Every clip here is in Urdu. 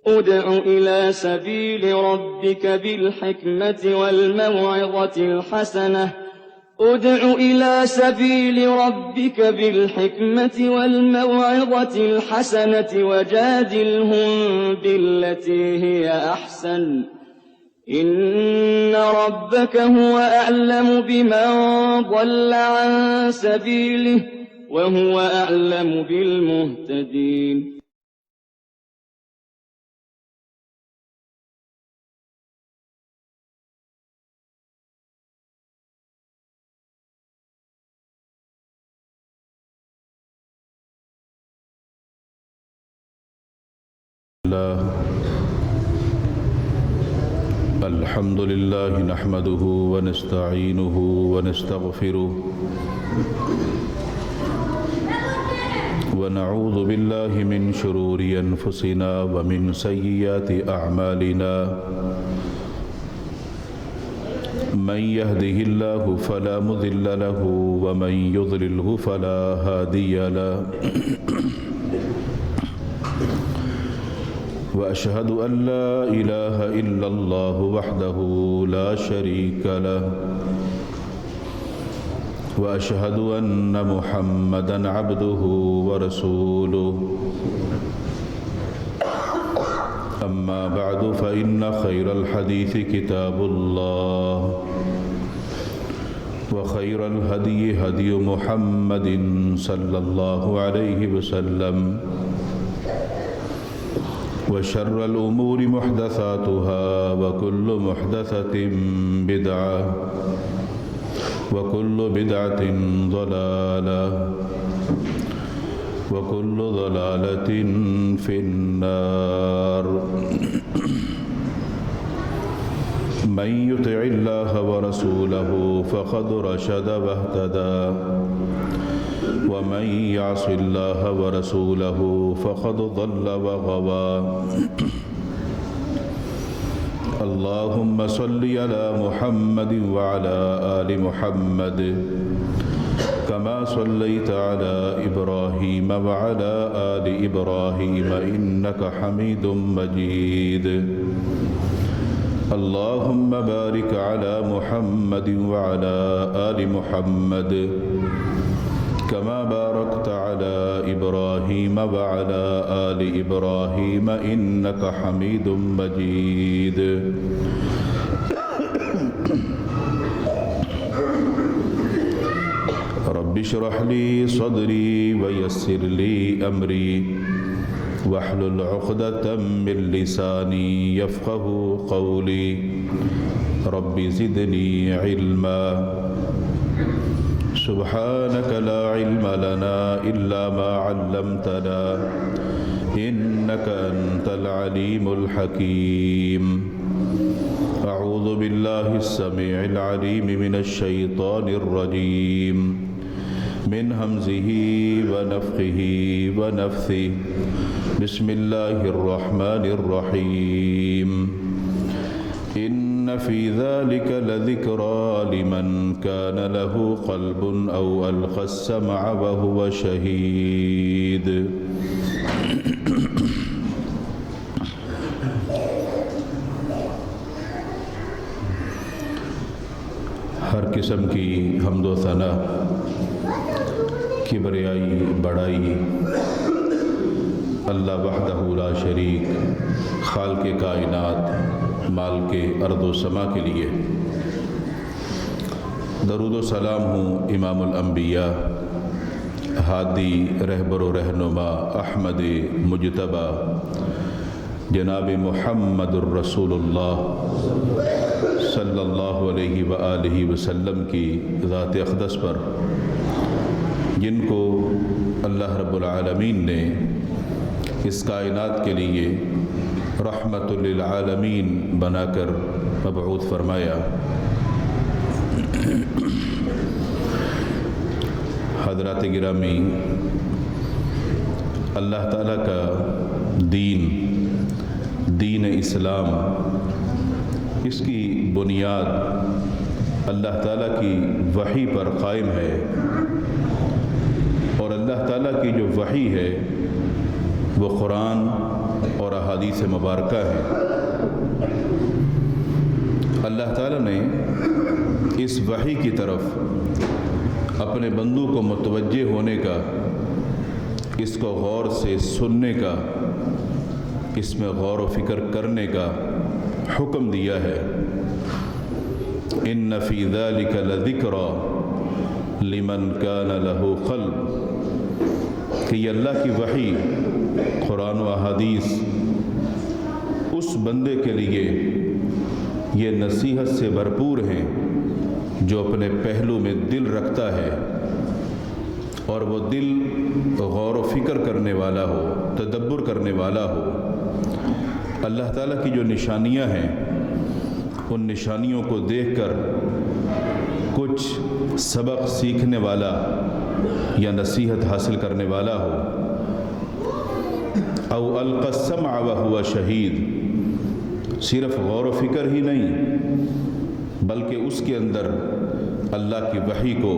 ادع إلى سبيل ربك بالحكمة والموعظة الحسنة وجادلهم بالتي هي أحسن إن ربك هو أعلم بمن ضل عن سبيله وهو أعلم بالمهتدين الحمد لله نحمده ونستعينه ونستغفره ونعوذ بالله من شرور أنفسنا ومن سيئات أعمالنا من يهده الله فلا مضل له ومن يضلله فلا هادي له وأشهد أن لا إله إلا الله وحده لا شريك له وأشهد أن محمدًا عبده ورسوله أما بعد فإن خير الحديث كتاب الله وخير الهدي هدي محمد صلى الله عليه وسلم وشر الأمور محدثاتها وكل محدثة بدعة وكل بدعة ضلالة وكل ضلالة في النار من يطع الله ورسوله فقد رشد واهتدى ومن يعص الله ورسوله فقد ضل وغوى اللهم صل على محمد وعلى آل محمد كما صليت على إبراهيم وعلى آل إبراهيم إنك حميد مجيد اللهم بارك على محمد وعلى آل محمد كما باركت على إبراهيم وعلى آل إبراهيم إنك حميد مجيد رب اشرح لي صدري ويسر لي أمري واحلل عقدة من لساني يفقه قولي رب زدني علما سبحانك لا علم لنا إلا ما علمتنا إنك أنت العليم الحكيم أعوذ بالله السميع العليم من الشيطان الرجيم من همزه ونفخه ونفثه بسم الله الرحمن الرحيم إن في ذلك لذكرى لمن كان له قلب أو ألقى السمع وهو شهيد ہر قسم کی حمد و ثنا کبریائی بڑائی اللہ وحدہ لا شریک خالق کائنات مالک ارض و سما کے لیے درود و سلام ہوں امام الانبیاء ہادی رہبر و رہنما احمد مجتبی جناب محمد الرسول اللہ صلی اللہ علیہ وآلہ وسلم کی ذات اقدس پر جن کو اللہ رب العالمین نے اس کائنات کے لیے رحمت للعالمین بنا کر مبعوث فرمایا۔ حضرات گرامی، اللہ تعالیٰ کا دین اسلام، اس کی بنیاد اللہ تعالیٰ کی وحی پر قائم ہے، اور اللہ تعالیٰ کی جو وحی ہے وہ قرآن اور احادیث مبارکہ ہیں۔ اللہ تعالیٰ نے اس وحی کی طرف اپنے بندوں کو متوجہ ہونے کا، اس کو غور سے سننے کا، اس میں غور و فکر کرنے کا حکم دیا ہے۔ ان فی ذلک لذکری لمن کان لہ قلب، کہ یہ اللہ کی وحی قرآن و احادیث اس بندے کے لیے یہ نصیحت سے بھرپور ہیں جو اپنے پہلو میں دل رکھتا ہے، اور وہ دل غور و فکر کرنے والا ہو، تدبر کرنے والا ہو۔ اللہ تعالیٰ کی جو نشانیاں ہیں ان نشانیوں کو دیکھ کر کچھ سبق سیکھنے والا یا نصیحت حاصل کرنے والا ہو۔ او القى السمع وهو شہید، صرف غور و فکر ہی نہیں بلکہ اس کے اندر اللہ کی وحی کو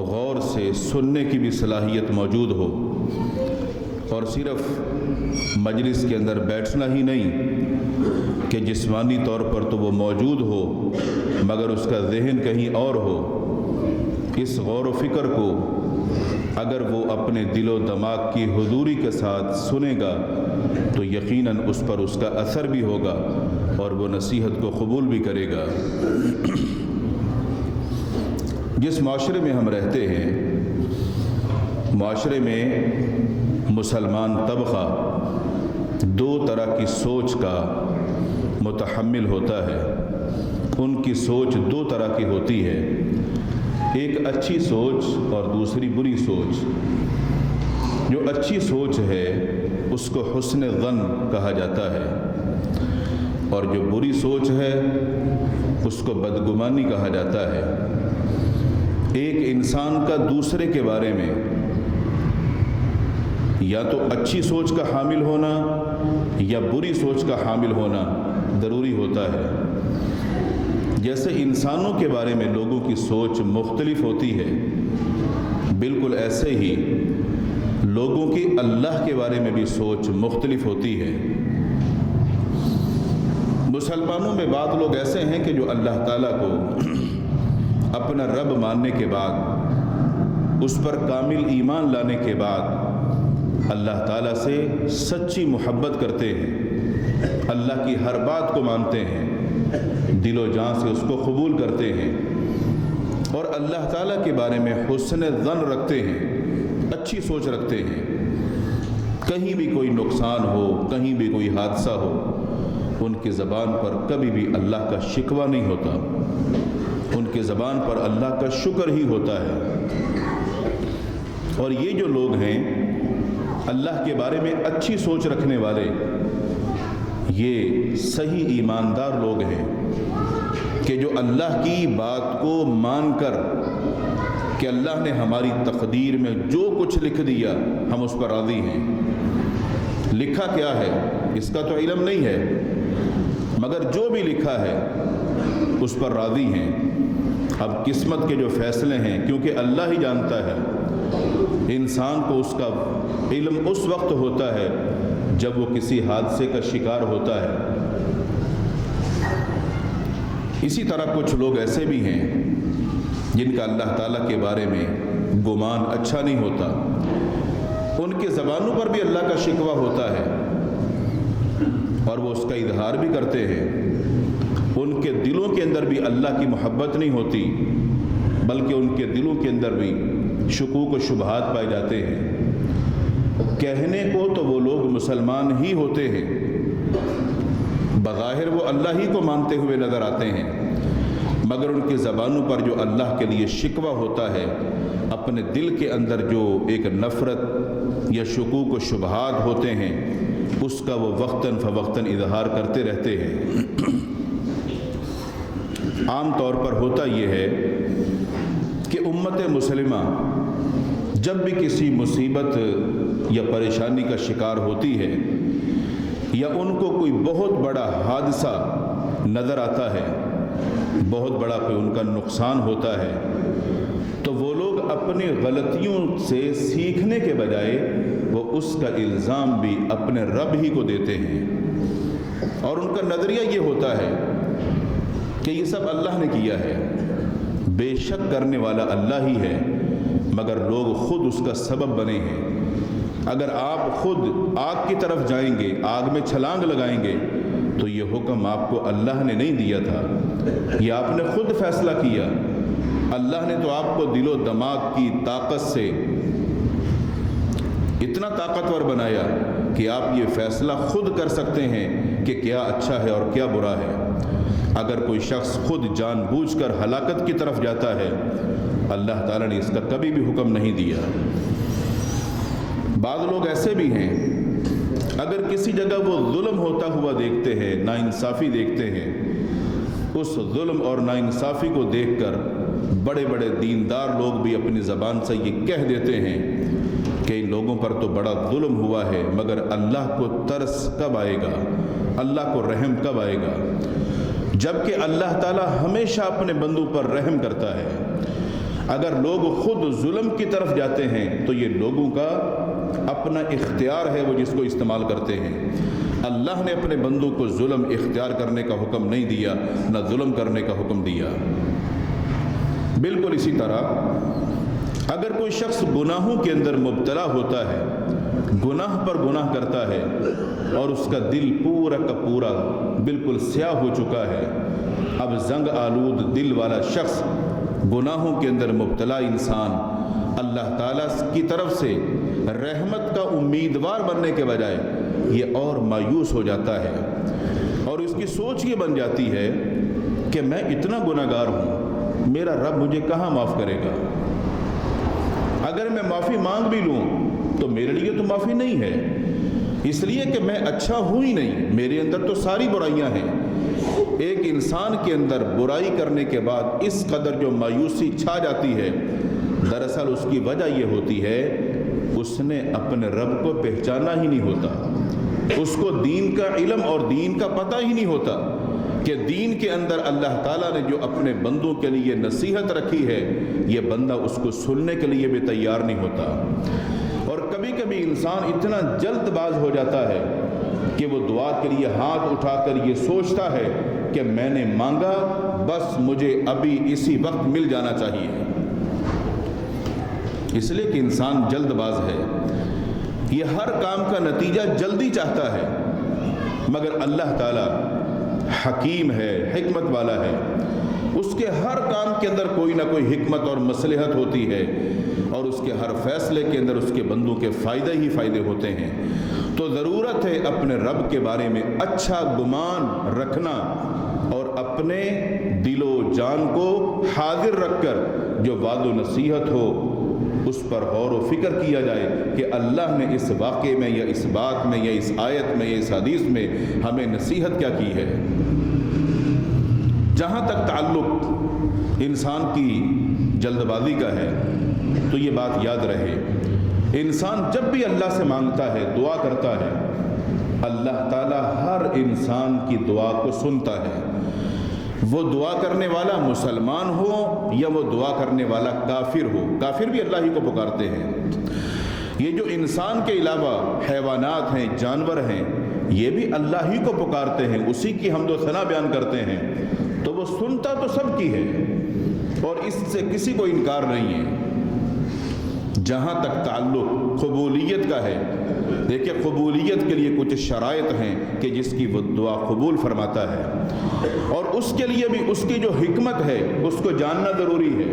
غور سے سننے کی بھی صلاحیت موجود ہو، اور صرف مجلس کے اندر بیٹھنا ہی نہیں کہ جسمانی طور پر تو وہ موجود ہو مگر اس کا ذہن کہیں اور ہو۔ اس غور و فکر کو اگر وہ اپنے دل و دماغ کی حضوری کے ساتھ سنے گا تو یقیناً اس پر اس کا اثر بھی ہوگا اور وہ نصیحت کو قبول بھی کرے گا۔ جس معاشرے میں ہم رہتے ہیں، معاشرے میں مسلمان طبقہ دو طرح کی سوچ کا متحمل ہوتا ہے۔ ان کی سوچ دو طرح کی ہوتی ہے، ایک اچھی سوچ اور دوسری بری سوچ۔ جو اچھی سوچ ہے اس کو حسن ظن کہا جاتا ہے، اور جو بری سوچ ہے اس کو بدگمانی کہا جاتا ہے۔ ایک انسان کا دوسرے کے بارے میں یا تو اچھی سوچ کا حامل ہونا یا بری سوچ کا حامل ہونا ضروری ہوتا ہے۔ جیسے انسانوں کے بارے میں لوگوں کی سوچ مختلف ہوتی ہے، بالکل ایسے ہی لوگوں کی اللہ کے بارے میں بھی سوچ مختلف ہوتی ہے۔ مسلمانوں میں بعض لوگ ایسے ہیں کہ جو اللہ تعالیٰ کو اپنا رب ماننے کے بعد، اس پر کامل ایمان لانے کے بعد اللہ تعالیٰ سے سچی محبت کرتے ہیں، اللہ کی ہر بات کو مانتے ہیں، دل و جان سے اس کو قبول کرتے ہیں، اور اللہ تعالیٰ کے بارے میں حسن ظن رکھتے ہیں، اچھی سوچ رکھتے ہیں۔ کہیں بھی کوئی نقصان ہو، کہیں بھی کوئی حادثہ ہو، ان کی زبان پر کبھی بھی اللہ کا شکوہ نہیں ہوتا، ان کی زبان پر اللہ کا شکر ہی ہوتا ہے۔ اور یہ جو لوگ ہیں اللہ کے بارے میں اچھی سوچ رکھنے والے، یہ صحیح ایماندار لوگ ہیں کہ جو اللہ کی بات کو مان کر کہ اللہ نے ہماری تقدیر میں جو کچھ لکھ دیا ہم اس پر راضی ہیں۔ لکھا کیا ہے اس کا تو علم نہیں ہے، مگر جو بھی لکھا ہے اس پر راضی ہیں۔ اب قسمت کے جو فیصلے ہیں کیونکہ اللہ ہی جانتا ہے، انسان کو اس کا علم اس وقت ہوتا ہے جب وہ کسی حادثے کا شکار ہوتا ہے۔ اسی طرح کچھ لوگ ایسے بھی ہیں جن کا اللہ تعالیٰ کے بارے میں گمان اچھا نہیں ہوتا، ان کے زبانوں پر بھی اللہ کا شکوہ ہوتا ہے اور وہ اس کا اظہار بھی کرتے ہیں۔ ان کے دلوں کے اندر بھی اللہ کی محبت نہیں ہوتی، بلکہ ان کے دلوں کے اندر بھی شکوک و شبہات پائے جاتے ہیں۔ کہنے کو تو وہ لوگ مسلمان ہی ہوتے ہیں، بظاہر وہ اللہ ہی کو مانتے ہوئے نظر آتے ہیں، مگر ان کی زبانوں پر جو اللہ کے لیے شکوہ ہوتا ہے، اپنے دل کے اندر جو ایک نفرت یا شکوک و شبہات ہوتے ہیں، اس کا وہ وقتاً فوقتاً اظہار کرتے رہتے ہیں۔ عام طور پر ہوتا یہ ہے کہ امت مسلمہ جب بھی کسی مصیبت یا پریشانی کا شکار ہوتی ہے یا ان کو کوئی بہت بڑا حادثہ نظر آتا ہے، بہت بڑا کوئی ان کا نقصان ہوتا ہے، تو وہ لوگ اپنی غلطیوں سے سیکھنے کے بجائے وہ اس کا الزام بھی اپنے رب ہی کو دیتے ہیں، اور ان کا نظریہ یہ ہوتا ہے کہ یہ سب اللہ نے کیا ہے، بے شک کرنے والا اللہ ہی ہے، مگر لوگ خود اس کا سبب بنے ہیں۔ اگر آپ خود آگ کی طرف جائیں گے، آگ میں چھلانگ لگائیں گے، تو یہ حکم آپ کو اللہ نے نہیں دیا تھا، یہ آپ نے خود فیصلہ کیا۔ اللہ نے تو آپ کو دل و دماغ کی طاقت سے اتنا طاقتور بنایا کہ آپ یہ فیصلہ خود کر سکتے ہیں کہ کیا اچھا ہے اور کیا برا ہے۔ اگر کوئی شخص خود جان بوجھ کر ہلاکت کی طرف جاتا ہے، اللہ تعالیٰ نے اس کا کبھی بھی حکم نہیں دیا۔ بعض لوگ ایسے بھی ہیں، اگر کسی جگہ وہ ظلم ہوتا ہوا دیکھتے ہیں، ناانصافی دیکھتے ہیں، اس ظلم اور ناانصافی کو دیکھ کر بڑے بڑے دیندار لوگ بھی اپنی زبان سے یہ کہہ دیتے ہیں کہ ان لوگوں پر تو بڑا ظلم ہوا ہے، مگر اللہ کو ترس کب آئے گا، اللہ کو رحم کب آئے گا؟ جبکہ اللہ تعالیٰ ہمیشہ اپنے بندوں پر رحم کرتا ہے۔ اگر لوگ خود ظلم کی طرف جاتے ہیں تو یہ لوگوں کا اپنا اختیار ہے، وہ جس کو استعمال کرتے ہیں۔ اللہ نے اپنے بندوں کو ظلم اختیار کرنے کا حکم نہیں دیا، نہ ظلم کرنے کا حکم دیا۔ بالکل اسی طرح اگر کوئی شخص گناہوں کے اندر مبتلا ہوتا ہے، گناہ پر گناہ کرتا ہے، اور اس کا دل پورا کا پورا بالکل سیاہ ہو چکا ہے، اب زنگ آلود دل والا شخص، گناہوں کے اندر مبتلا انسان، اللہ تعالیٰ کی طرف سے رحمت کا امیدوار بننے کے بجائے یہ اور مایوس ہو جاتا ہے، اور اس کی سوچ یہ بن جاتی ہے کہ میں اتنا گناہ گار ہوں، میرا رب مجھے کہاں معاف کرے گا؟ اگر میں معافی مانگ بھی لوں تو میرے لیے تو معافی نہیں ہے، اس لیے کہ میں اچھا ہوں ہی نہیں، میرے اندر تو ساری برائیاں ہیں۔ ایک انسان کے اندر برائی کرنے کے بعد اس قدر جو مایوسی چھا جاتی ہے، دراصل اس کی وجہ یہ ہوتی ہے اس نے اپنے رب کو پہچانا ہی نہیں ہوتا، اس کو دین کا علم اور دین کا پتہ ہی نہیں ہوتا کہ دین کے اندر اللہ تعالیٰ نے جو اپنے بندوں کے لیے نصیحت رکھی ہے، یہ بندہ اس کو سننے کے لیے بھی تیار نہیں ہوتا۔ اور کبھی کبھی انسان اتنا جلد باز ہو جاتا ہے کہ وہ دعا کے لیے ہاتھ اٹھا کر یہ سوچتا ہے کہ میں نے مانگا، بس مجھے ابھی اسی وقت مل جانا چاہیے، اس لیے کہ انسان جلد باز ہے، یہ ہر کام کا نتیجہ جلدی چاہتا ہے، مگر اللہ تعالیٰ حکیم ہے، حکمت والا ہے، اس کے ہر کام کے اندر کوئی نہ کوئی حکمت اور مصلحت ہوتی ہے، اور اس کے ہر فیصلے کے اندر اس کے بندوں کے فائدے ہی فائدے ہوتے ہیں۔ تو ضرورت ہے اپنے رب کے بارے میں اچھا گمان رکھنا، اور اپنے دل و جان کو حاضر رکھ کر جو وعد و نصیحت ہو اس پر غور و فکر کیا جائے کہ اللہ نے اس واقعے میں یا اس بات میں یا اس آیت میں یا اس حدیث میں ہمیں نصیحت کیا کی ہے۔ جہاں تک تعلق انسان کی جلد بازی کا ہے تو یہ بات یاد رہے، انسان جب بھی اللہ سے مانگتا ہے، دعا کرتا ہے، اللہ تعالیٰ ہر انسان کی دعا کو سنتا ہے، وہ دعا کرنے والا مسلمان ہو یا وہ دعا کرنے والا کافر ہو، کافر بھی اللہ ہی کو پکارتے ہیں۔ یہ جو انسان کے علاوہ حیوانات ہیں، جانور ہیں، یہ بھی اللہ ہی کو پکارتے ہیں، اسی کی حمد و ثنا بیان کرتے ہیں، تو وہ سنتا تو سب کی ہے اور اس سے کسی کو انکار نہیں ہے۔ جہاں تک تعلق قبولیت کا ہے، دیکھیں قبولیت کے لیے کچھ شرائط ہیں کہ جس کی وہ دعا قبول فرماتا ہے، اور اس کے لیے بھی اس کی جو حکمت ہے اس کو جاننا ضروری ہے۔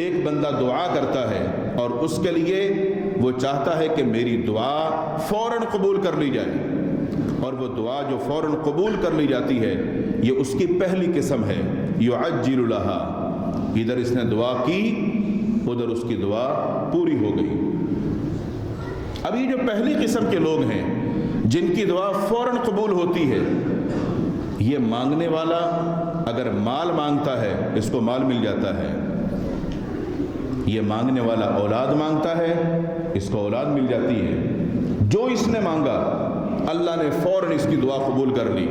ایک بندہ دعا کرتا ہے اور اس کے لیے وہ چاہتا ہے کہ میری دعا فوراً قبول کر لی جائے، اور وہ دعا جو فوراً قبول کر لی جاتی ہے یہ اس کی پہلی قسم ہے، یعجل لہا، ادھر اس نے دعا کی ادھر اس کی دعا پوری ہو گئی۔ اب یہ جو پہلی قسم کے لوگ ہیں جن کی دعا فوراً قبول ہوتی ہے، یہ مانگنے والا اگر مال مانگتا ہے اس کو مال مل جاتا ہے، یہ مانگنے والا اولاد مانگتا ہے اس کو اولاد مل جاتی ہے، جو اس نے مانگا اللہ نے فوراً اس کی دعا قبول کر لی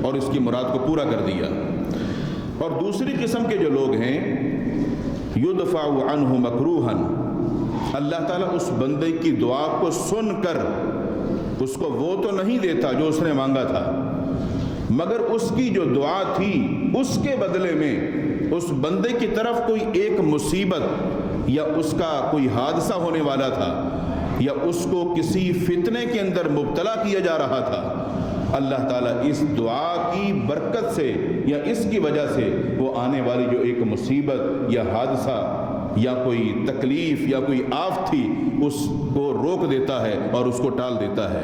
اور اس کی مراد کو پورا کر دیا۔ اور دوسری قسم کے جو لوگ ہیں، یدفع عنہ مکروہا، اللہ تعالیٰ اس بندے کی دعا کو سن کر اس کو وہ تو نہیں دیتا جو اس نے مانگا تھا، مگر اس کی جو دعا تھی اس کے بدلے میں اس بندے کی طرف کوئی ایک مصیبت یا اس کا کوئی حادثہ ہونے والا تھا یا اس کو کسی فتنے کے اندر مبتلا کیا جا رہا تھا، اللہ تعالیٰ اس دعا کی برکت سے یا اس کی وجہ سے وہ آنے والی جو ایک مصیبت یا حادثہ یا کوئی تکلیف یا کوئی آفت تھی اس کو روک دیتا ہے اور اس کو ٹال دیتا ہے۔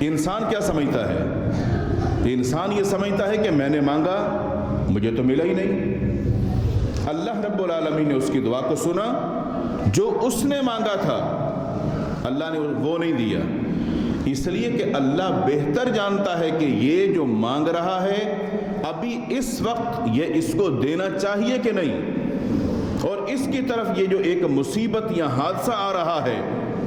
انسان کیا سمجھتا ہے؟ انسان یہ سمجھتا ہے کہ میں نے مانگا مجھے تو ملا ہی نہیں۔ اللہ رب العالمین نے اس کی دعا کو سنا، جو اس نے مانگا تھا اللہ نے وہ نہیں دیا، اس لیے کہ اللہ بہتر جانتا ہے کہ یہ جو مانگ رہا ہے ابھی اس وقت یہ اس کو دینا چاہیے کہ نہیں، اور اس کی طرف یہ جو ایک مصیبت یا حادثہ آ رہا ہے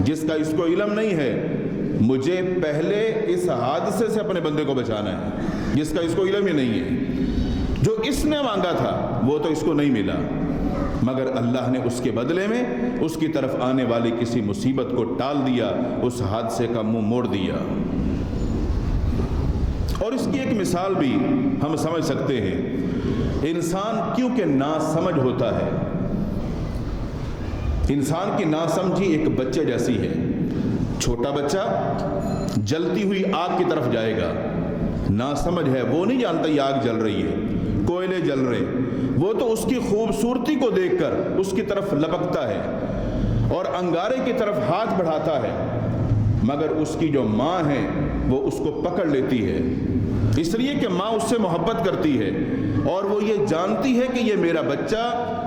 جس کا اس کو علم نہیں ہے، مجھے پہلے اس حادثے سے اپنے بندے کو بچانا ہے جس کا اس کو علم ہی نہیں ہے۔ جو اس نے مانگا تھا وہ تو اس کو نہیں ملا، مگر اللہ نے اس کے بدلے میں اس کی طرف آنے والی کسی مصیبت کو ٹال دیا، اس حادثے کا منہ موڑ دیا۔ اور اس کی ایک مثال بھی ہم سمجھ سکتے ہیں۔ انسان کیونکہ ناسمجھ ہوتا ہے، انسان کی ناسمجھی ایک بچے جیسی ہے۔ چھوٹا بچہ جلتی ہوئی آگ کی طرف جائے گا، ناسمجھ ہے، وہ نہیں جانتا یہ آگ جل رہی ہے، کوئلے جل رہے، وہ تو اس کی خوبصورتی کو دیکھ کر اس کی طرف لپکتا ہے اور انگارے کی طرف ہاتھ بڑھاتا ہے، مگر اس کی جو ماں ہے وہ اس کو پکڑ لیتی ہے، اس لیے کہ ماں اس سے محبت کرتی ہے اور وہ یہ جانتی ہے کہ یہ میرا بچہ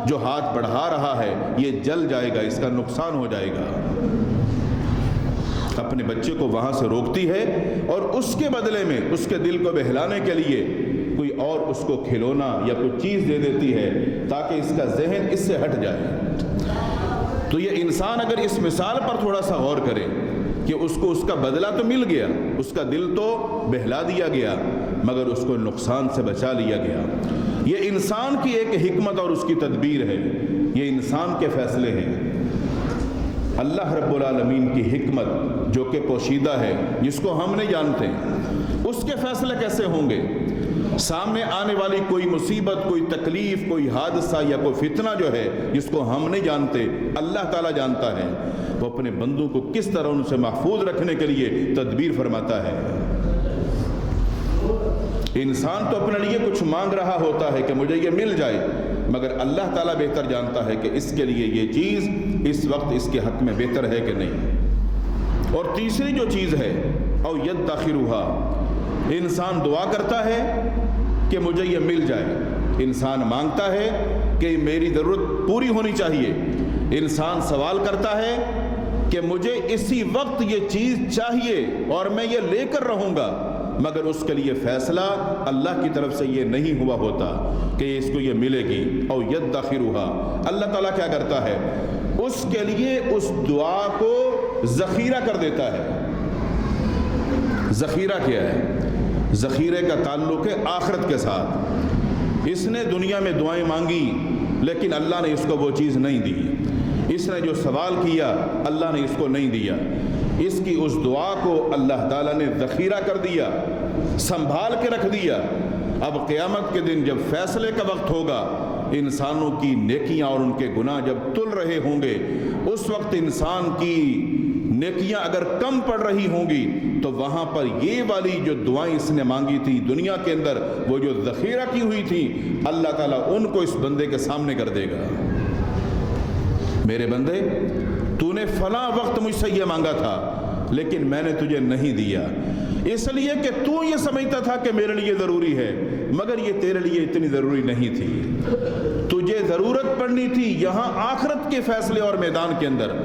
جو ہاتھ بڑھا رہا ہے یہ جل جائے گا، اس کا نقصان ہو جائے گا۔ اپنے بچے کو وہاں سے روکتی ہے اور اس کے بدلے میں اس کے دل کو بہلانے کے لیے کوئی اور اس کو کھلونا یا کوئی چیز دے دیتی ہے تاکہ اس کا ذہن اس سے ہٹ جائے۔ تو یہ انسان اگر اس مثال پر تھوڑا سا غور کرے کہ اس کو اس کا بدلہ تو مل گیا، اس کا دل تو بہلا دیا گیا، مگر اس کو نقصان سے بچا لیا گیا۔ یہ انسان کی ایک حکمت اور اس کی تدبیر ہے، یہ انسان کے فیصلے ہیں۔ اللہ رب العالمین کی حکمت جو کہ پوشیدہ ہے، جس کو ہم نہیں جانتے، اس کے فیصلے کیسے ہوں گے؟ سامنے آنے والی کوئی مصیبت، کوئی تکلیف، کوئی حادثہ یا کوئی فتنہ جو ہے جس کو ہم نہیں جانتے، اللہ تعالیٰ جانتا ہے، وہ اپنے بندوں کو کس طرح ان سے محفوظ رکھنے کے لیے تدبیر فرماتا ہے۔ انسان تو اپنے لیے کچھ مانگ رہا ہوتا ہے کہ مجھے یہ مل جائے، مگر اللہ تعالیٰ بہتر جانتا ہے کہ اس کے لیے یہ چیز اس وقت اس کے حق میں بہتر ہے کہ نہیں۔ اور تیسری جو چیز ہے او یدخرھا، انسان دعا کرتا ہے کہ مجھے یہ مل جائے، انسان مانگتا ہے کہ میری ضرورت پوری ہونی چاہیے، انسان سوال کرتا ہے کہ مجھے اسی وقت یہ چیز چاہیے اور میں یہ لے کر رہوں گا، مگر اس کے لیے فیصلہ اللہ کی طرف سے یہ نہیں ہوا ہوتا کہ اس کو یہ ملے گی۔ او یدخرھا، اللہ تعالیٰ کیا کرتا ہے؟ اس کے لیے اس دعا کو ذخیرہ کر دیتا ہے۔ ذخیرہ کیا ہے؟ ذخیرے کا تعلق ہے آخرت کے ساتھ۔ اس نے دنیا میں دعائیں مانگی لیکن اللہ نے اس کو وہ چیز نہیں دی، اس نے جو سوال کیا اللہ نے اس کو نہیں دیا، اس کی اس دعا کو اللہ تعالیٰ نے ذخیرہ کر دیا، سنبھال کے رکھ دیا۔ اب قیامت کے دن جب فیصلے کا وقت ہوگا، انسانوں کی نیکیاں اور ان کے گناہ جب تل رہے ہوں گے، اس وقت انسان کی نیکیاں اگر کم پڑ رہی ہوں گی تو وہاں پر یہ والی جو دعائیں اس نے مانگی تھی دنیا کے اندر، وہ جو ذخیرہ کی ہوئی تھی، اللہ تعالیٰ ان کو اس بندے کے سامنے کر دے گا۔ میرے بندے، تو نے فلاں وقت مجھ سے یہ مانگا تھا لیکن میں نے تجھے نہیں دیا، اس لیے کہ تو یہ سمجھتا تھا کہ میرے لیے ضروری ہے، مگر یہ تیرے لیے اتنی ضروری نہیں تھی۔ تجھے ضرورت پڑنی تھی یہاں آخرت کے فیصلے اور میدان کے اندر،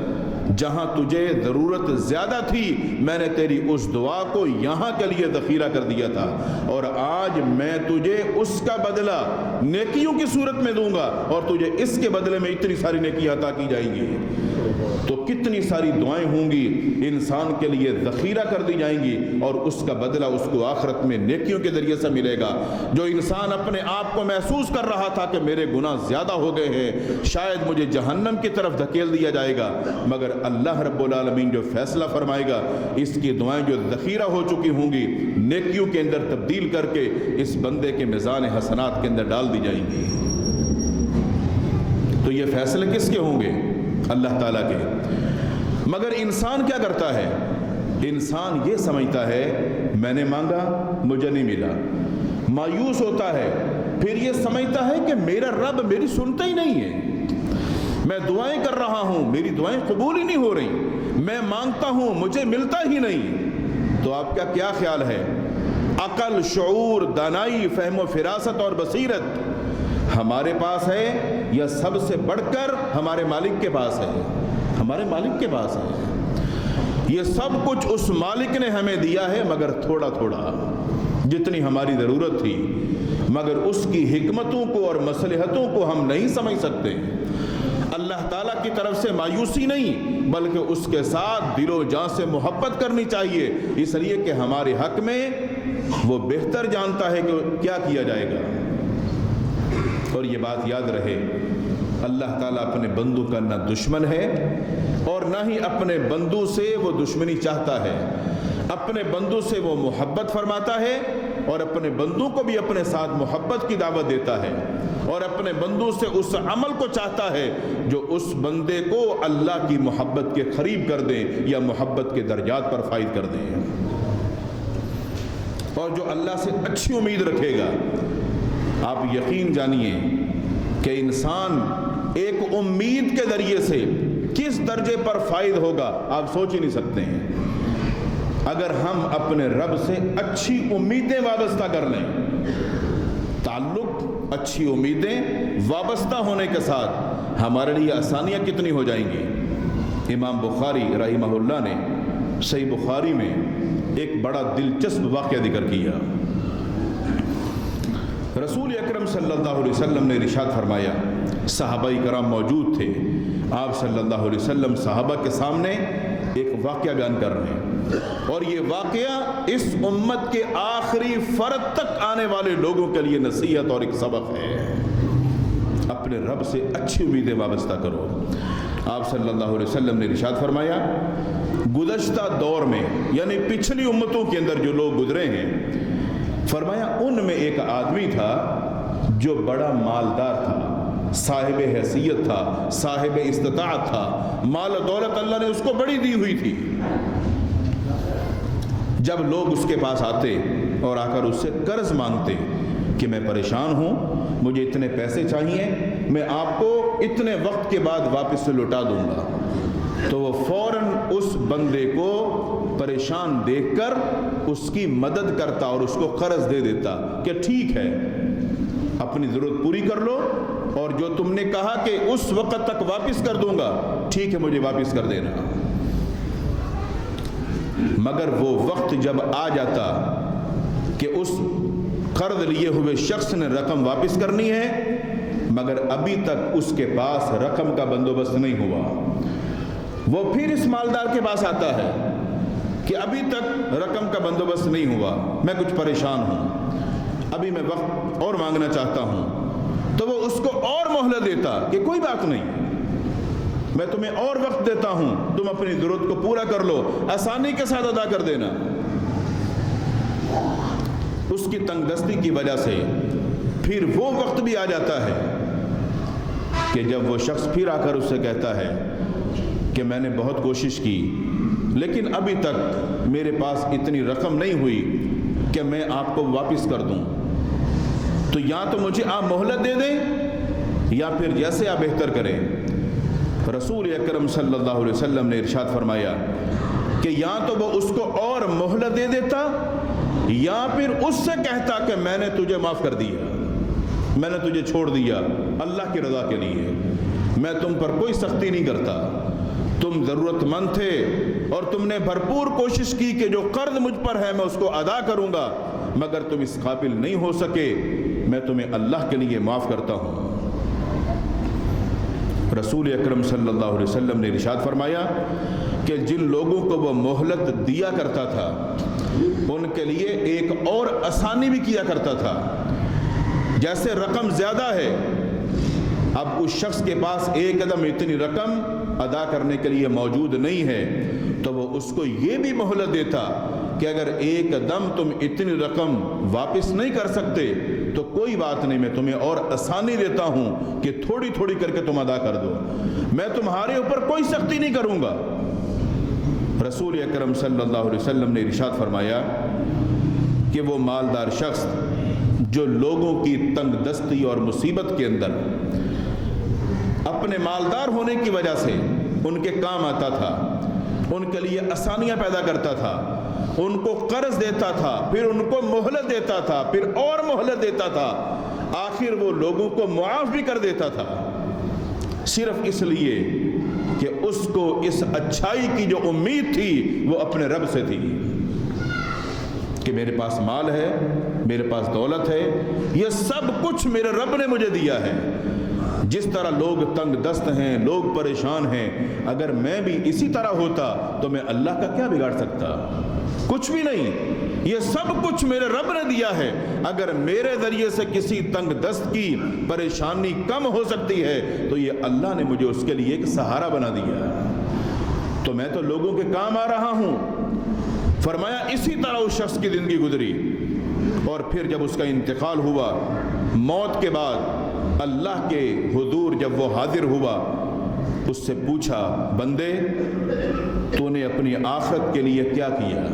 جہاں تجھے ضرورت زیادہ تھی میں نے تیری اس دعا کو یہاں کے لیے ذخیرہ کر دیا تھا، اور آج میں تجھے اس کا بدلہ نیکیوں کی صورت میں دوں گا اور تجھے اس کے بدلے میں اتنی ساری نیکی عطا کی جائیں گی۔ تو کتنی ساری دعائیں ہوں گی انسان کے لیے ذخیرہ کر دی جائیں گی، اور اس کا بدلہ اس کو آخرت میں نیکیوں کے ذریعے سے ملے گا۔ جو انسان اپنے آپ کو محسوس کر رہا تھا کہ میرے گناہ زیادہ ہو گئے ہیں، شاید مجھے جہنم کی طرف دھکیل دیا جائے گا، مگر اللہ رب العالمین جو فیصلہ فرمائے گا، اس کی دعائیں جو ذخیرہ ہو چکی ہوں گی نیکیوں کے اندر تبدیل کر کے اس بندے کے میزان حسنات کے اندر ڈال دی جائیں گی۔ تو یہ فیصلے کس کے ہوں گے؟ اللہ تعالیٰ کے۔ مگر انسان کیا کرتا ہے؟ انسان یہ سمجھتا ہے میں نے مانگا مجھے نہیں ملا، مایوس ہوتا ہے، پھر یہ سمجھتا ہے کہ میرا رب میری سنتا ہی نہیں ہے، میں دعائیں کر رہا ہوں میری دعائیں قبول ہی نہیں ہو رہی، میں مانگتا ہوں مجھے ملتا ہی نہیں۔ تو آپ کا کیا خیال ہے؟ عقل، شعور، دانائی، فہم و فراست اور بصیرت ہمارے پاس ہے یا سب سے بڑھ کر ہمارے مالک کے پاس ہے؟ ہمارے مالک کے پاس ہے۔ یہ سب کچھ اس مالک نے ہمیں دیا ہے، مگر تھوڑا تھوڑا، جتنی ہماری ضرورت تھی، مگر اس کی حکمتوں کو اور مصلحتوں کو ہم نہیں سمجھ سکتے۔ اللہ تعالیٰ کی طرف سے مایوسی نہیں، بلکہ اس کے ساتھ دل و جان سے محبت کرنی چاہیے، اس لیے کہ ہمارے حق میں وہ بہتر جانتا ہے کہ کیا کیا جائے گا۔ اور یہ بات یاد رہے، اللہ تعالیٰ اپنے بندوں کا نہ دشمن ہے اور نہ ہی اپنے بندوں سے وہ دشمنی چاہتا ہے۔ اپنے بندوں سے وہ محبت فرماتا ہے اور اپنے بندوں کو بھی اپنے ساتھ محبت کی دعوت دیتا ہے، اور اپنے بندوں سے اس عمل کو چاہتا ہے جو اس بندے کو اللہ کی محبت کے قریب کر دے یا محبت کے درجات پر فائز کر دے۔ اور جو اللہ سے اچھی امید رکھے گا، آپ یقین جانیے کہ انسان ایک امید کے ذریعے سے کس درجے پر فائز ہوگا آپ سوچ ہی نہیں سکتے ہیں۔ اگر ہم اپنے رب سے اچھی امیدیں وابستہ کر لیں، تعلق، اچھی امیدیں وابستہ ہونے کے ساتھ ہمارے لیے آسانیاں کتنی ہو جائیں گی۔ امام بخاری رحمہ اللہ نے صحیح بخاری میں ایک بڑا دلچسپ واقعہ ذکر کیا۔ رسول اکرم صلی اللہ علیہ وسلم نے ارشاد فرمایا، صحابہ کرام موجود تھے، آپ صلی اللہ علیہ وسلم صحابہ کے سامنے ایک واقعہ بیان کر رہے ہیں، اور یہ واقعہ اس امت کے آخری فرد تک آنے والے لوگوں کے لیے نصیحت اور ایک سبق ہے۔ اپنے رب سے اچھی امیدیں وابستہ کرو۔ آپ صلی اللہ علیہ وسلم نے ارشاد فرمایا، گزشتہ دور میں یعنی پچھلی امتوں کے اندر جو لوگ گزرے ہیں، فرمایا ان میں ایک آدمی تھا جو بڑا مالدار تھا، صاحب حیثیت تھا، صاحب استطاعت تھا، مال و دولت اللہ نے اس کو بڑی دی ہوئی تھی۔ جب لوگ اس کے پاس آتے اور آ کر اس سے قرض مانگتے کہ میں پریشان ہوں، مجھے اتنے پیسے چاہیے، میں آپ کو اتنے وقت کے بعد واپس سے لوٹا دوں گا، تو وہ فوراً اس بندے کو پریشان دیکھ کر اس کی مدد کرتا اور اس کو قرض دے دیتا کہ ٹھیک ہے، اپنی ضرورت پوری کر لو، اور جو تم نے کہا کہ اس وقت تک واپس کر دوں گا، ٹھیک ہے مجھے واپس کر دینا۔ مگر وہ وقت جب آ جاتا کہ اس قرض لیے ہوئے شخص نے رقم واپس کرنی ہے، مگر ابھی تک اس کے پاس رقم کا بندوبست نہیں ہوا، وہ پھر اس مالدار کے پاس آتا ہے کہ ابھی تک رقم کا بندوبست نہیں ہوا، میں کچھ پریشان ہوں، ابھی میں وقت اور مانگنا چاہتا ہوں، تو وہ اس کو اور مہلت دیتا کہ کوئی بات نہیں، میں تمہیں اور وقت دیتا ہوں، تم اپنی ضرورت کو پورا کر لو، آسانی کے ساتھ ادا کر دینا۔ اس کی تنگ دستی کی وجہ سے پھر وہ وقت بھی آ جاتا ہے کہ جب وہ شخص پھر آ کر اس سے کہتا ہے کہ میں نے بہت کوشش کی لیکن ابھی تک میرے پاس اتنی رقم نہیں ہوئی کہ میں آپ کو واپس کر دوں، تو یا تو مجھے آپ مہلت دے دیں یا پھر جیسے آپ بہتر کریں۔ رسول اکرم صلی اللہ علیہ وسلم نے ارشاد فرمایا کہ یا تو وہ اس کو اور مہلت دے دیتا یا پھر اس سے کہتا کہ میں نے تجھے معاف کر دیا، میں نے تجھے چھوڑ دیا اللہ کی رضا کے لیے، میں تم پر کوئی سختی نہیں کرتا، تم ضرورت مند تھے اور تم نے بھرپور کوشش کی کہ جو قرض مجھ پر ہے میں اس کو ادا کروں گا، مگر تم اس قابل نہیں ہو سکے، میں تمہیں اللہ کے لیے معاف کرتا ہوں۔ رسول اکرم صلی اللہ علیہ وسلم نے ارشاد فرمایا کہ جن لوگوں کو وہ مہلت دیا کرتا تھا ان کے لیے ایک اور آسانی بھی کیا کرتا تھا. جیسے رقم زیادہ ہے، اب اس شخص کے پاس ایک قدم اتنی رقم ادا کرنے کے لیے موجود نہیں ہے تو وہ اس کو یہ بھی مہلت دیتا کہ اگر ایک دم تم اتنی رقم واپس نہیں کر سکتے تو کوئی بات نہیں، میں تمہیں اور آسانی دیتا ہوں کہ تھوڑی تھوڑی کر کے تم ادا کر دو، میں تمہارے اوپر کوئی سختی نہیں کروں گا. رسول اکرم صلی اللہ علیہ وسلم نے ارشاد فرمایا کہ وہ مالدار شخص جو لوگوں کی تنگ دستی اور مصیبت کے اندر اپنے مالدار ہونے کی وجہ سے ان کے کام آتا تھا، ان کے لیے آسانیاں پیدا کرتا تھا، ان کو قرض دیتا تھا، پھر ان کو مہلت دیتا تھا، پھر اور مہلت دیتا تھا، آخر وہ لوگوں کو معاف بھی کر دیتا تھا، صرف اس لیے کہ اس کو اس اچھائی کی جو امید تھی وہ اپنے رب سے تھی کہ میرے پاس مال ہے، میرے پاس دولت ہے، یہ سب کچھ میرے رب نے مجھے دیا ہے. جس طرح لوگ تنگ دست ہیں، لوگ پریشان ہیں، اگر میں بھی اسی طرح ہوتا تو میں اللہ کا کیا بگاڑ سکتا؟ کچھ بھی نہیں. یہ سب کچھ میرے رب نے دیا ہے، اگر میرے ذریعے سے کسی تنگ دست کی پریشانی کم ہو سکتی ہے تو یہ اللہ نے مجھے اس کے لیے ایک سہارا بنا دیا، تو میں تو لوگوں کے کام آ رہا ہوں. فرمایا اسی طرح اس شخص کی زندگی گزری، اور پھر جب اس کا انتقال ہوا، موت کے بعد اللہ کے حضور جب وہ حاضر ہوا، اس سے پوچھا بندے تو نے اپنی آخرت کے لیے کیا کیا؟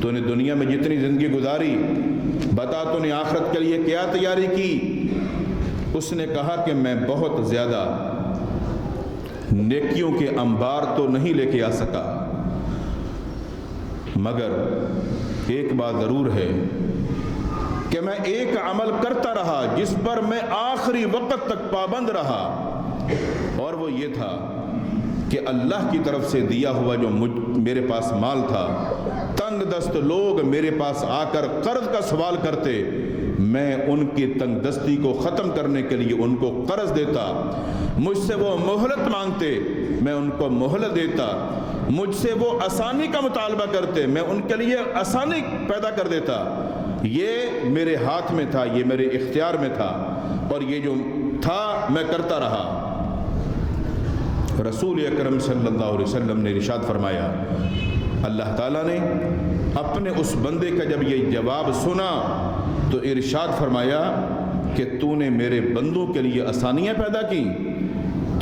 تو نے دنیا میں جتنی زندگی گزاری بتا تو نے آخرت کے لیے کیا تیاری کی؟ اس نے کہا کہ میں بہت زیادہ نیکیوں کے انبار تو نہیں لے کے آ سکا، مگر ایک بات ضرور ہے کہ میں ایک عمل کرتا رہا جس پر میں آخری وقت تک پابند رہا، اور وہ یہ تھا کہ اللہ کی طرف سے دیا ہوا جو میرے پاس مال تھا، تنگ دست لوگ میرے پاس آ کر قرض کا سوال کرتے، میں ان کی تنگ دستی کو ختم کرنے کے لیے ان کو قرض دیتا، مجھ سے وہ مہلت مانگتے میں ان کو مہلت دیتا، مجھ سے وہ آسانی کا مطالبہ کرتے میں ان کے لیے آسانی پیدا کر دیتا. یہ میرے ہاتھ میں تھا، یہ میرے اختیار میں تھا، اور یہ جو تھا میں کرتا رہا. رسول اکرم صلی اللہ علیہ وسلم نے ارشاد فرمایا، اللہ تعالیٰ نے اپنے اس بندے کا جب یہ جواب سنا تو ارشاد فرمایا کہ تو نے میرے بندوں کے لیے آسانیاں پیدا کی،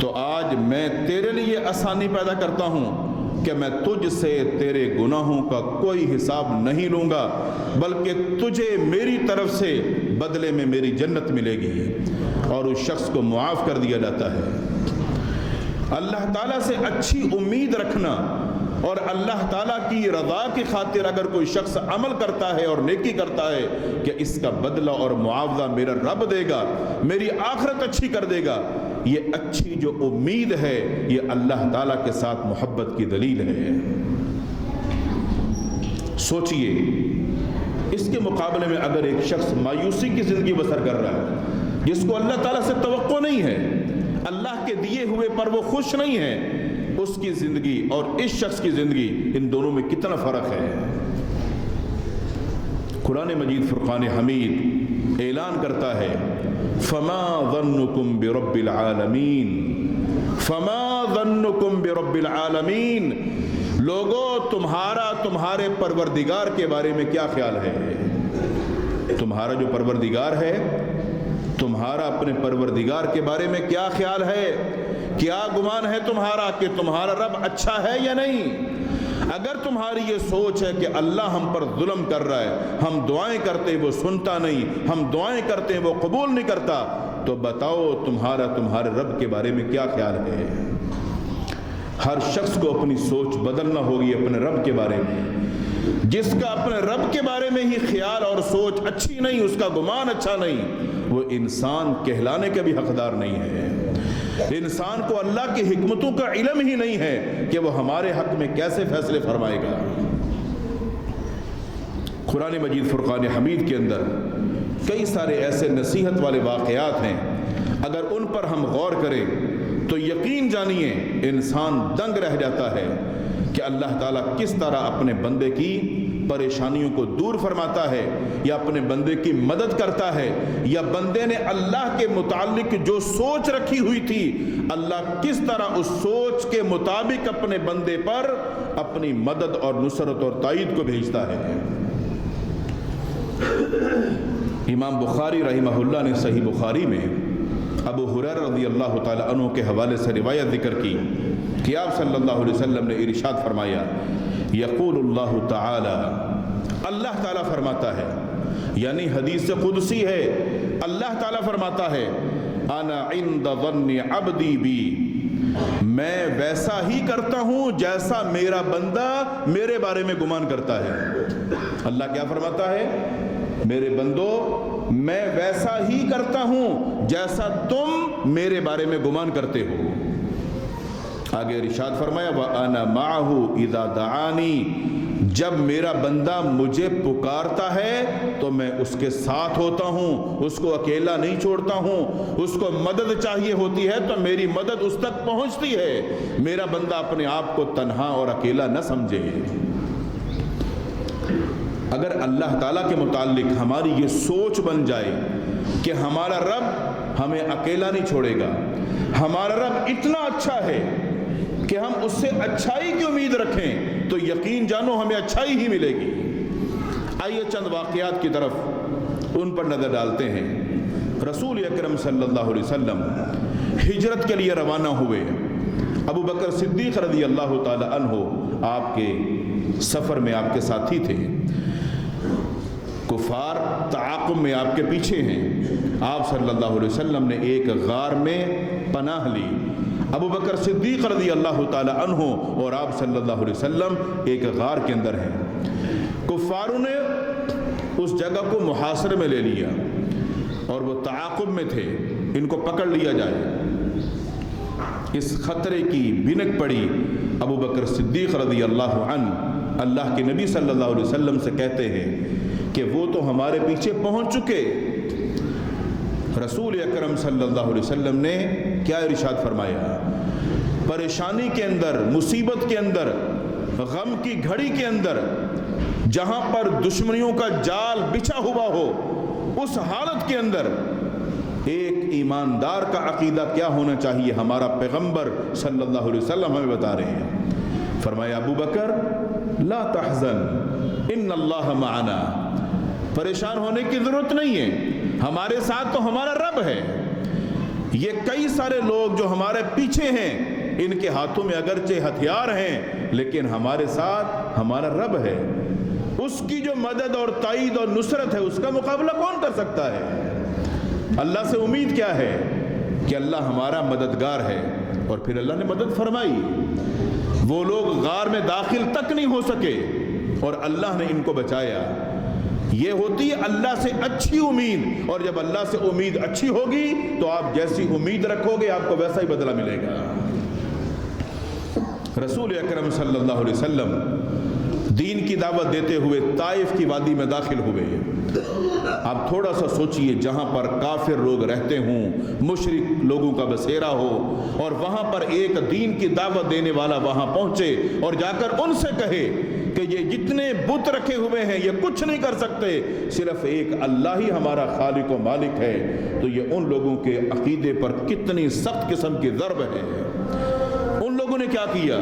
تو آج میں تیرے لیے آسانی پیدا کرتا ہوں کہ میں تجھ سے تیرے گناہوں کا کوئی حساب نہیں لوں گا، بلکہ تجھے میری طرف سے بدلے میں میری جنت ملے گی، اور اس شخص کو معاف کر دیا جاتا ہے. اللہ تعالیٰ سے اچھی امید رکھنا اور اللہ تعالیٰ کی رضا کی خاطر اگر کوئی شخص عمل کرتا ہے اور نیکی کرتا ہے کہ اس کا بدلہ اور معاوضہ میرا رب دے گا، میری آخرت اچھی کر دے گا، یہ اچھی جو امید ہے یہ اللہ تعالیٰ کے ساتھ محبت کی دلیل ہے. سوچئے اس کے مقابلے میں اگر ایک شخص مایوسی کی زندگی بسر کر رہا ہے، جس کو اللہ تعالیٰ سے توقع نہیں ہے، اللہ کے دیے ہوئے پر وہ خوش نہیں ہے، اس کی زندگی اور اس شخص کی زندگی، ان دونوں میں کتنا فرق ہے. قرآن مجید فرقان حمید اعلان کرتا ہے، فما ظنکم برب العالمین، فما ظنکم برب العالمین، لوگوں تمہارے پروردگار کے بارے میں کیا خیال ہے؟ تمہارا جو پروردگار ہے، تمہارا اپنے پروردگار کے بارے میں کیا خیال ہے؟ کیا گمان ہے تمہارا کہ تمہارا رب اچھا ہے یا نہیں؟ اگر تمہاری یہ سوچ ہے کہ اللہ ہم پر ظلم کر رہا ہے، ہم دعائیں کرتے ہیں وہ سنتا نہیں، ہم دعائیں کرتے ہیں وہ قبول نہیں کرتا، تو بتاؤ تمہارے رب کے بارے میں کیا خیال ہے؟ ہر شخص کو اپنی سوچ بدلنا ہوگی اپنے رب کے بارے میں. جس کا اپنے رب کے بارے میں ہی خیال اور سوچ اچھی نہیں، اس کا گمان اچھا نہیں، وہ انسان کہلانے کا بھی حقدار نہیں ہے. انسان کو اللہ کی حکمتوں کا علم ہی نہیں ہے کہ وہ ہمارے حق میں کیسے فیصلے فرمائے گا. قرآن مجید فرقان حمید کے اندر کئی سارے ایسے نصیحت والے واقعات ہیں، اگر ان پر ہم غور کریں تو یقین جانیے انسان دنگ رہ جاتا ہے کہ اللہ تعالیٰ کس طرح اپنے بندے کی پریشانیوں کو دور فرماتا ہے، یا اپنے بندے کی مدد کرتا ہے، یا بندے نے اللہ کے متعلق جو سوچ رکھی ہوئی تھی اللہ کس طرح اس سوچ کے مطابق اپنے بندے پر اپنی مدد اور نصرت اور تائید کو بھیجتا ہے۔ امام بخاری رحمہ اللہ نے صحیح بخاری میں ابو ہریرہ رضی اللہ تعالی عنہ کے حوالے سے روایت ذکر کی کہ آپ صلی اللہ علیہ وسلم نے ارشاد فرمایا، یقول اللہ تعالی، اللہ تعالیٰ فرماتا ہے، یعنی حدیث قدسی ہے، اللہ تعالیٰ فرماتا ہے، انا عند ظن عبدی بی، میں ویسا ہی کرتا ہوں جیسا میرا بندہ میرے بارے میں گمان کرتا ہے۔ اللہ کیا فرماتا ہے؟ میرے بندو میں ویسا ہی کرتا ہوں جیسا تم میرے بارے میں گمان کرتے ہو۔ آگے ارشاد فرمایا، وَأَنَا مَعَهُ إِذَا دَعَانِي، جب میرا بندہ مجھے پکارتا ہے تو میں اس کے ساتھ ہوتا ہوں، اس کو اکیلا نہیں چھوڑتا ہوں۔ اس کو مدد چاہیے ہوتی ہے تو میری مدد اس تک پہنچتی ہے، میرا بندہ اپنے آپ کو تنہا اور اکیلا نہ سمجھے۔ اگر اللہ تعالیٰ کے متعلق ہماری یہ سوچ بن جائے کہ ہمارا رب ہمیں اکیلا نہیں چھوڑے گا، ہمارا رب اتنا اچھا ہے کہ ہم اس سے اچھائی کی امید رکھیں، تو یقین جانو ہمیں اچھائی ہی ملے گی۔ آئیے چند واقعات کی طرف ان پر نظر ڈالتے ہیں۔ رسول اکرم صلی اللہ علیہ وسلم ہجرت کے لیے روانہ ہوئے۔ ابو بکر صدیق رضی اللہ تعالی عنہ آپ کے سفر میں آپ کے ساتھی تھے۔ کفار تعاقب میں آپ کے پیچھے ہیں۔ آپ صلی اللہ علیہ وسلم نے ایک غار میں پناہ لی۔ ابو بکر صدیق رضی اللہ تعالی عنہ اور آپ صلی اللہ علیہ وسلم ایک غار کے اندر ہیں۔ کفاروں نے اس جگہ کو محاصرے میں لے لیا اور وہ تعاقب میں تھے، ان کو پکڑ لیا جائے۔ اس خطرے کی بھنک پڑی۔ ابو بکر صدیق رضی اللہ عنہ اللہ کے نبی صلی اللہ علیہ وسلم سے کہتے ہیں کہ وہ تو ہمارے پیچھے پہنچ چکے۔ رسول اکرم صلی اللہ علیہ وسلم نے کیا ارشاد فرمایا؟ پریشانی کے اندر، مصیبت کے اندر، غم کی گھڑی کے اندر، جہاں پر دشمنیوں کا جال بچھا ہوا ہو، اس حالت کے اندر ایک ایماندار کا عقیدہ کیا ہونا چاہیے، ہمارا پیغمبر صلی اللہ علیہ وسلم ہمیں بتا رہے ہیں۔ فرمایا، ابو بکر لا تحزن ان اللہ معنا، پریشان ہونے کی ضرورت نہیں ہے، ہمارے ساتھ تو ہمارا رب ہے۔ یہ کئی سارے لوگ جو ہمارے پیچھے ہیں، ان کے ہاتھوں میں اگرچہ ہتھیار ہیں لیکن ہمارے ساتھ ہمارا رب ہے۔ اس کی جو مدد اور تائید اور نصرت ہے، اس کا مقابلہ کون کر سکتا ہے؟ اللہ سے امید کیا ہے کہ اللہ ہمارا مددگار ہے۔ اور پھر اللہ نے مدد فرمائی۔ وہ لوگ غار میں داخل تک نہیں ہو سکے اور اللہ نے ان کو بچایا۔ یہ ہوتی ہے اللہ سے اچھی امید، اور جب اللہ سے امید اچھی ہوگی تو آپ جیسی امید رکھو گے آپ کو ویسا ہی بدلہ ملے گا۔ رسول اکرم صلی اللہ علیہ وسلم دین کی دعوت دیتے ہوئے طائف کی وادی میں داخل ہوئے۔ آپ تھوڑا سا سوچئے، جہاں پر کافر لوگ رہتے ہوں، مشرک لوگوں کا بسیرا ہو، اور وہاں پر ایک دین کی دعوت دینے والا وہاں پہنچے اور جا کر ان سے کہے کہ یہ جتنے بت رکھے ہوئے ہیں یہ کچھ نہیں کر سکتے، صرف ایک اللہ ہی ہمارا خالق و مالک ہے، تو یہ ان لوگوں کے عقیدے پر کتنی سخت قسم کی ضرب ہے۔ ان لوگوں نے کیا کیا؟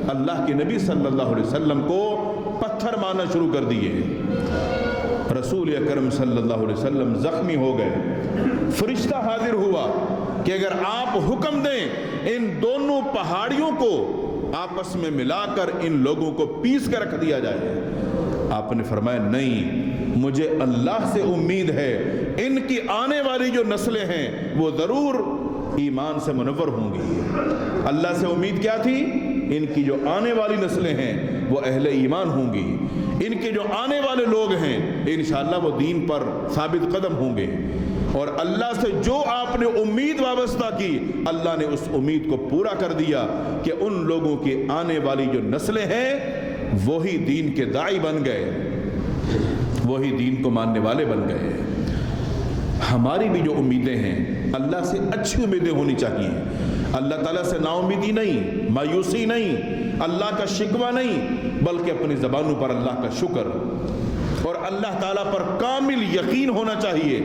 اللہ کے نبی صلی اللہ علیہ وسلم کو پتھر مارنا شروع کر دیے۔ رسول اکرم صلی اللہ علیہ وسلم زخمی ہو گئے۔ فرشتہ حاضر ہوا کہ اگر آپ حکم دیں ان دونوں پہاڑیوں کو آپس میں ملا کر ان لوگوں کو پیس کر رکھ دیا جائے۔ آپ نے فرمایا، نہیں، مجھے اللہ سے امید ہے، ان کی آنے والی جو نسلیں ہیں وہ ضرور ایمان سے منور ہوں گی۔ اللہ سے امید کیا تھی؟ ان کی جو آنے والی نسلیں ہیں وہ اہل ایمان ہوں گی، ان کے جو آنے والے لوگ ہیں انشاءاللہ وہ دین پر ثابت قدم ہوں گے۔ اور اللہ سے جو آپ نے امید وابستہ کی، اللہ نے اس امید کو پورا کر دیا کہ ان لوگوں کی آنے والی جو نسلیں ہیں وہی دین کے داعی بن گئے، وہی دین کو ماننے والے بن گئے۔ ہماری بھی جو امیدیں ہیں اللہ سے اچھی امیدیں ہونی چاہیے۔ اللہ تعالیٰ سے نا امیدی نہیں، مایوسی نہیں، اللہ کا شکوہ نہیں، بلکہ اپنی زبانوں پر اللہ کا شکر اور اللہ تعالیٰ پر کامل یقین ہونا چاہیے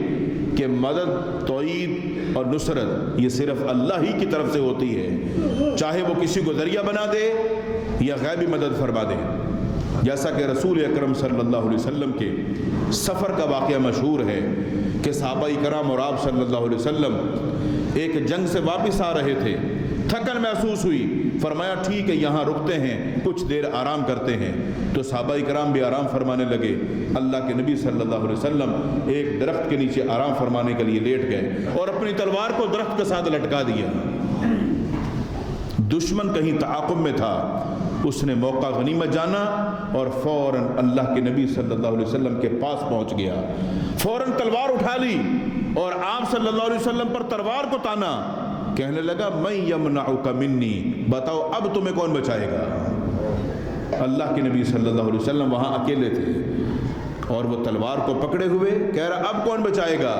کہ مدد، تائید اور نصرت یہ صرف اللہ ہی کی طرف سے ہوتی ہے، چاہے وہ کسی کو ذریعہ بنا دے یا غیبی مدد فرما دے۔ جیسا کہ رسول اکرم صلی اللہ علیہ وسلم کے سفر کا واقعہ مشہور ہے کہ صحابہ کرام اور آپ صلی اللہ علیہ وسلم ایک جنگ سے واپس آ رہے تھے، تھکن محسوس ہوئی، فرمایا ٹھیک ہے یہاں رکتے ہیں، کچھ دیر آرام کرتے ہیں۔ تو صحابہ کرام بھی آرام فرمانے لگے، اللہ کے نبی صلی اللہ علیہ وسلم ایک درخت کے نیچے آرام فرمانے کے لیے لیٹ گئے اور اپنی تلوار کو درخت کے ساتھ لٹکا دیا۔ دشمن کہیں تعاقب میں تھا، اس نے موقع غنیمت جانا اور فوراً اللہ کے نبی صلی اللہ علیہ وسلم کے پاس پہنچ گیا، فوراً تلوار اٹھا لی اور آپ صلی اللہ علیہ وسلم پر تلوار کو تانا، کہنے لگا من یمنعک منی، بتاؤ اب تمہیں کون بچائے گا؟ اللہ کے نبی صلی اللہ علیہ وسلم وہاں اکیلے تھے اور وہ تلوار کو پکڑے ہوئے کہہ رہا اب کون بچائے گا؟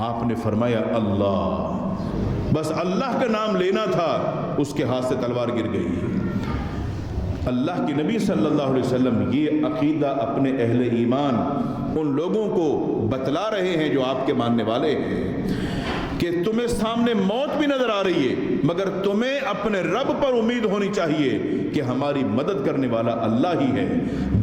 آپ نے فرمایا اللہ، بس اللہ کا نام لینا تھا، اس کے ہاتھ سے تلوار گر گئی۔ اللہ کے نبی صلی اللہ علیہ وسلم یہ عقیدہ اپنے اہل ایمان ان لوگوں کو بتلا رہے ہیں جو آپ کے ماننے والے ہیں کہ تمہیں سامنے موت بھی نظر آ رہی ہے مگر تمہیں اپنے رب پر امید ہونی چاہیے کہ ہماری مدد کرنے والا اللہ ہی ہے۔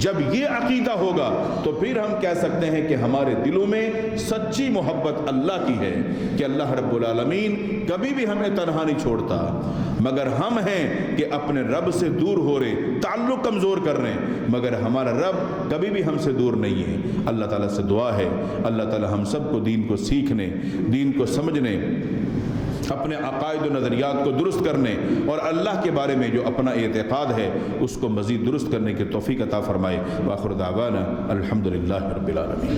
جب یہ عقیدہ ہوگا تو پھر ہم کہہ سکتے ہیں کہ ہمارے دلوں میں سچی محبت اللہ کی ہے کہ اللہ رب العالمین کبھی بھی ہمیں تنہا نہیں چھوڑتا، مگر ہم ہیں کہ اپنے رب سے دور ہو رہے، تعلق کمزور کر رہے ہیں، مگر ہمارا رب کبھی بھی ہم سے دور نہیں ہے۔ اللہ تعالیٰ سے دعا ہے اللہ تعالیٰ ہم سب کو دین کو سیکھنے، دین کو سمجھنے، اپنے عقائد و نظریات کو درست کرنے اور اللہ کے بارے میں جو اپنا اعتقاد ہے اس کو مزید درست کرنے کی توفیق عطا فرمائے۔ وآخر دعوانا الحمدللہ رب العالمین۔